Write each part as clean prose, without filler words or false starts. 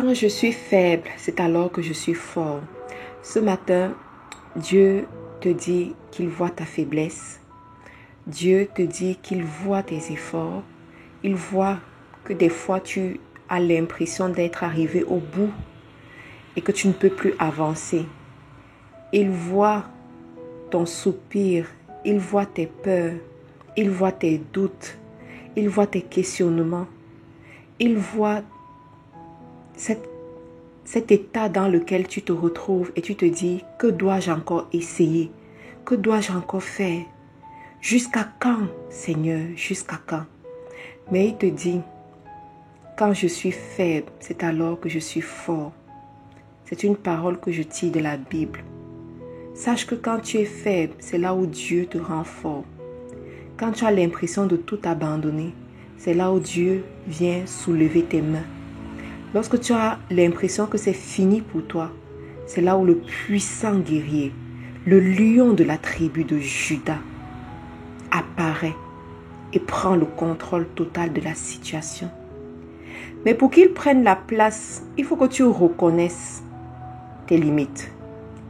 Quand je suis faible, c'est alors que je suis fort. Ce matin, Dieu te dit qu'il voit ta faiblesse. Dieu te dit qu'il voit tes efforts. Il voit que des fois tu as l'impression d'être arrivé au bout et que tu ne peux plus avancer. Il voit ton soupir, il voit tes peurs, il voit tes doutes, il voit tes questionnements. Il voit cet état dans lequel tu te retrouves et tu te dis, que dois-je encore essayer? Que dois-je encore faire? Jusqu'à quand, Seigneur? Jusqu'à quand? Mais il te dit, quand je suis faible, c'est alors que je suis fort. C'est une parole que je tire de la Bible. Sache que quand tu es faible, c'est là où Dieu te rend fort. Quand tu as l'impression de tout abandonner, c'est là où Dieu vient soulever tes mains. Lorsque tu as l'impression que c'est fini pour toi, c'est là où le puissant guerrier, le lion de la tribu de Juda, apparaît et prend le contrôle total de la situation. Mais pour qu'il prenne la place, il faut que tu reconnaisses tes limites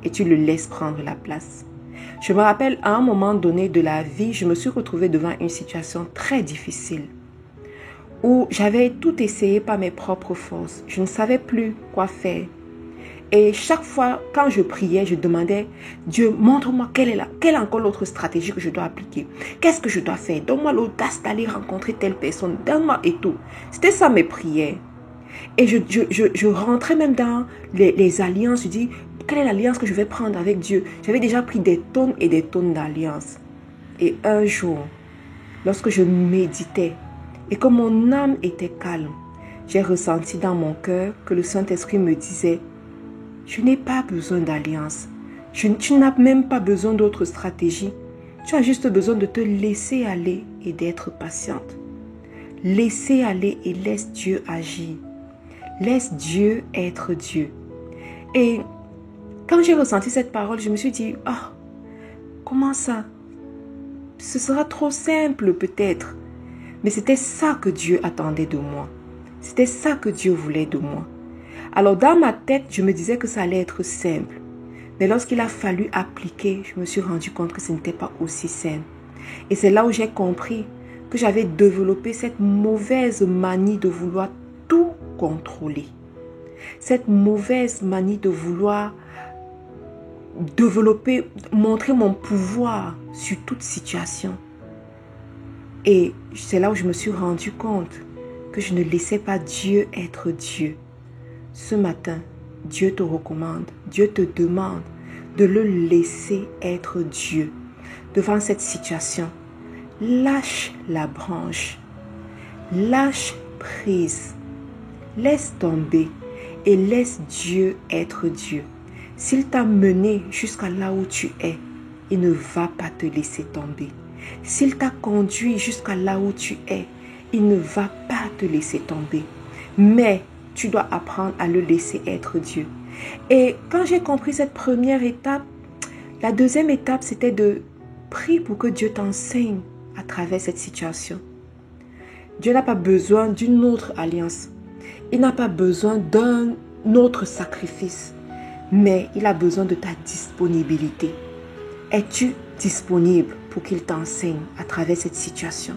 et tu le laisses prendre la place. Je me rappelle, à un moment donné de la vie, je me suis retrouvée devant une situation très difficile où j'avais tout essayé par mes propres forces. Je ne savais plus quoi faire. Et chaque fois, quand je priais, je demandais, Dieu, montre-moi quelle est encore l'autre stratégie que je dois appliquer. Qu'est-ce que je dois faire? Donne-moi l'audace d'aller rencontrer telle personne. Donne-moi et tout. C'était ça mes prières. Et je rentrais même dans les alliances. Je dis, quelle est l'alliance que je vais prendre avec Dieu? J'avais déjà pris des tonnes et des tonnes d'alliances. Et un jour, lorsque je méditais et que mon âme était calme, j'ai ressenti dans mon cœur que le Saint-Esprit me disait, je n'ai pas besoin d'alliance. Tu n'as même pas besoin d'autre stratégie. Tu as juste besoin de te laisser aller et d'être patiente. Laissez aller et laisse Dieu agir. Laisse Dieu être Dieu. Et quand j'ai ressenti cette parole, je me suis dit, comment ça? Ce sera trop simple peut-être. Mais c'était ça que Dieu attendait de moi. C'était ça que Dieu voulait de moi. Alors dans ma tête, je me disais que ça allait être simple. Mais lorsqu'il a fallu appliquer, je me suis rendu compte que ce n'était pas aussi simple. Et c'est là où j'ai compris que j'avais développé cette mauvaise manie de vouloir tout contrôler. Cette mauvaise manie de vouloir développer, montrer mon pouvoir sur toute situation. Et c'est là où je me suis rendu compte que je ne laissais pas Dieu être Dieu. Ce matin, Dieu te recommande, Dieu te demande de le laisser être Dieu. Devant cette situation, lâche la branche, lâche prise, laisse tomber et laisse Dieu être Dieu. S'il t'a mené jusqu'à là où tu es, il ne va pas te laisser tomber. S'il t'a conduit jusqu'à là où tu es, il ne va pas te laisser tomber. Mais tu dois apprendre à le laisser être Dieu. Et quand j'ai compris cette première étape, la deuxième étape, c'était de prier pour que Dieu t'enseigne à travers cette situation. Dieu n'a pas besoin d'une autre alliance. Il n'a pas besoin d'un autre sacrifice. Mais il a besoin de ta disponibilité. Es-tu disponible pour qu'il t'enseigne à travers cette situation?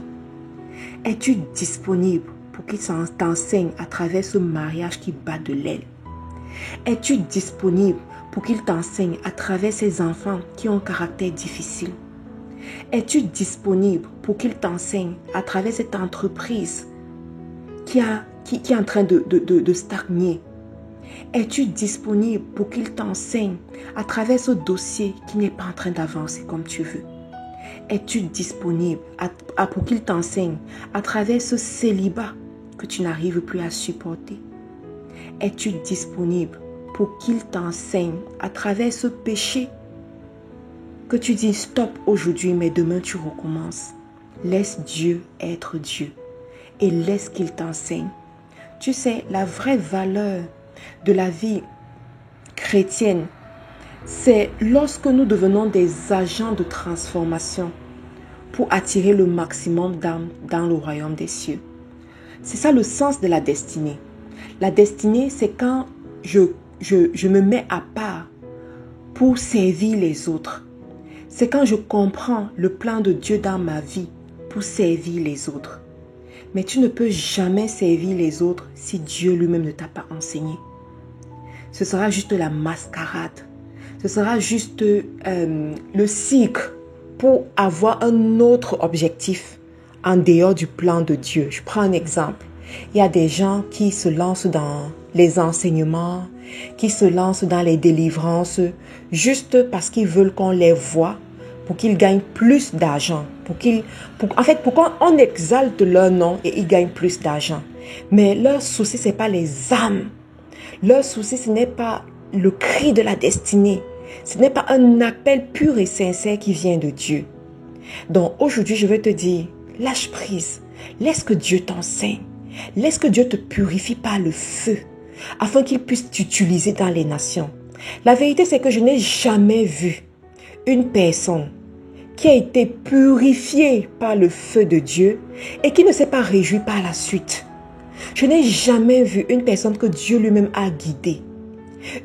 Es-tu disponible pour qu'il t'enseigne à travers ce mariage qui bat de l'aile? Es-tu disponible pour qu'il t'enseigne à travers ces enfants qui ont un caractère difficile? Es-tu disponible pour qu'il t'enseigne à travers cette entreprise qui est en train de stagner? Es-tu disponible pour qu'il t'enseigne à travers ce dossier qui n'est pas en train d'avancer comme tu veux? Es-tu disponible pour qu'il t'enseigne à travers ce célibat que tu n'arrives plus à supporter? Es-tu disponible pour qu'il t'enseigne à travers ce péché que tu dis stop aujourd'hui mais demain tu recommences? Laisse Dieu être Dieu et laisse qu'il t'enseigne. Tu sais, la vraie valeur de la vie chrétienne, c'est lorsque nous devenons des agents de transformation pour attirer le maximum d'âmes dans le royaume des cieux. C'est ça le sens de la destinée. La destinée, c'est quand je me mets à part pour servir les autres. C'est quand je comprends le plan de Dieu dans ma vie pour servir les autres. Mais tu ne peux jamais servir les autres si Dieu lui-même ne t'a pas enseigné. Ce sera juste la mascarade. Ce sera juste le cycle pour avoir un autre objectif en dehors du plan de Dieu. Je prends un exemple. Il y a des gens qui se lancent dans les enseignements, qui se lancent dans les délivrances, juste parce qu'ils veulent qu'on les voie, pour qu'ils gagnent plus d'argent, pour qu'on exalte leur nom et ils gagnent plus d'argent. Mais leur souci, ce n'est pas les âmes. Leur souci, ce n'est pas le cri de la destinée. Ce n'est pas un appel pur et sincère qui vient de Dieu. Donc aujourd'hui, je vais te dire, lâche prise. Laisse que Dieu t'enseigne. Laisse que Dieu te purifie par le feu, afin qu'il puisse t'utiliser dans les nations. La vérité, c'est que je n'ai jamais vu une personne qui a été purifiée par le feu de Dieu et qui ne s'est pas réjouie par la suite. Je n'ai jamais vu une personne que Dieu lui-même a guidée,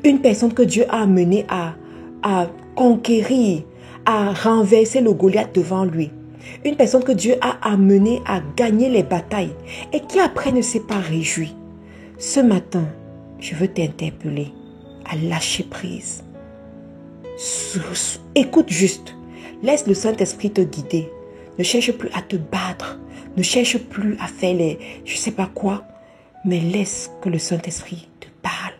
une personne que Dieu a amenée à conquérir, à renverser le Goliath devant lui. Une personne que Dieu a amenée à gagner les batailles et qui après ne s'est pas réjouie. Ce matin, je veux t'interpeller à lâcher prise. Écoute juste. Laisse le Saint-Esprit te guider. Ne cherche plus à te battre. Ne cherche plus à faire je ne sais pas quoi. Mais laisse que le Saint-Esprit te parle.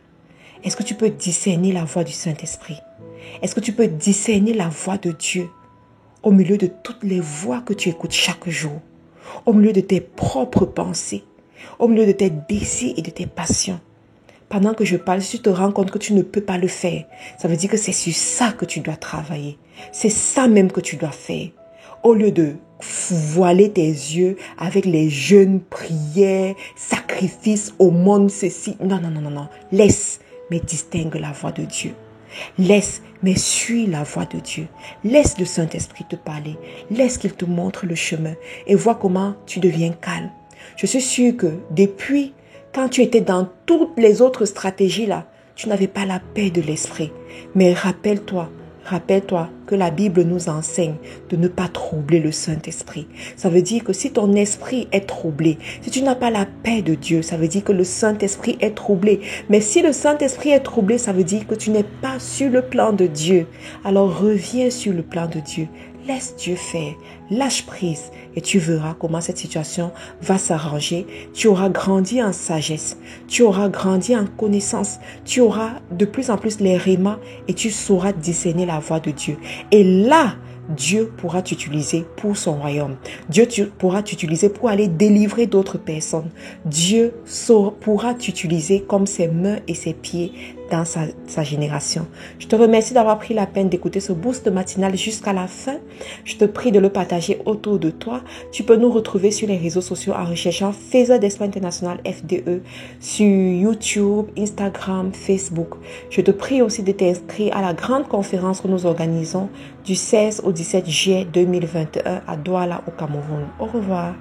Est-ce que tu peux discerner la voix du Saint-Esprit? Est-ce que tu peux discerner la voix de Dieu au milieu de toutes les voix que tu écoutes chaque jour? Au milieu de tes propres pensées, au milieu de tes désirs et de tes passions. Pendant que je parle, si tu te rends compte que tu ne peux pas le faire, ça veut dire que c'est sur ça que tu dois travailler. C'est ça même que tu dois faire. Au lieu de voiler tes yeux avec les jeûnes, prières, sacrifices, aumônes, ceci. Non. Laisse, mais distingue la voix de Dieu. Laisse, mais suis la voix de Dieu. Laisse le Saint-Esprit te parler. Laisse qu'il te montre le chemin et vois comment tu deviens calme. Je suis sûre que depuis quand tu étais dans toutes les autres stratégies là, tu n'avais pas la paix de l'esprit. Mais rappelle-toi que la Bible nous enseigne de ne pas troubler le Saint-Esprit. Ça veut dire que si ton esprit est troublé, si tu n'as pas la paix de Dieu, ça veut dire que le Saint-Esprit est troublé. Mais si le Saint-Esprit est troublé, ça veut dire que tu n'es pas sur le plan de Dieu. Alors reviens sur le plan de Dieu. Laisse Dieu faire, lâche prise et tu verras comment cette situation va s'arranger. Tu auras grandi en sagesse, tu auras grandi en connaissance, tu auras de plus en plus les rémas et tu sauras discerner la voix de Dieu. Et là, Dieu pourra t'utiliser pour son royaume. Dieu pourra t'utiliser pour aller délivrer d'autres personnes. Dieu pourra t'utiliser comme ses mains et ses pieds dans sa génération. Je te remercie d'avoir pris la peine d'écouter ce boost matinal jusqu'à la fin. Je te prie de le partager autour de toi. Tu peux nous retrouver sur les réseaux sociaux en recherchant Faiseur d'Espoir International FDE sur YouTube, Instagram, Facebook. Je te prie aussi de t'inscrire à la grande conférence que nous organisons du 16 au 17 juillet 2021 à Douala au Cameroun. Au revoir.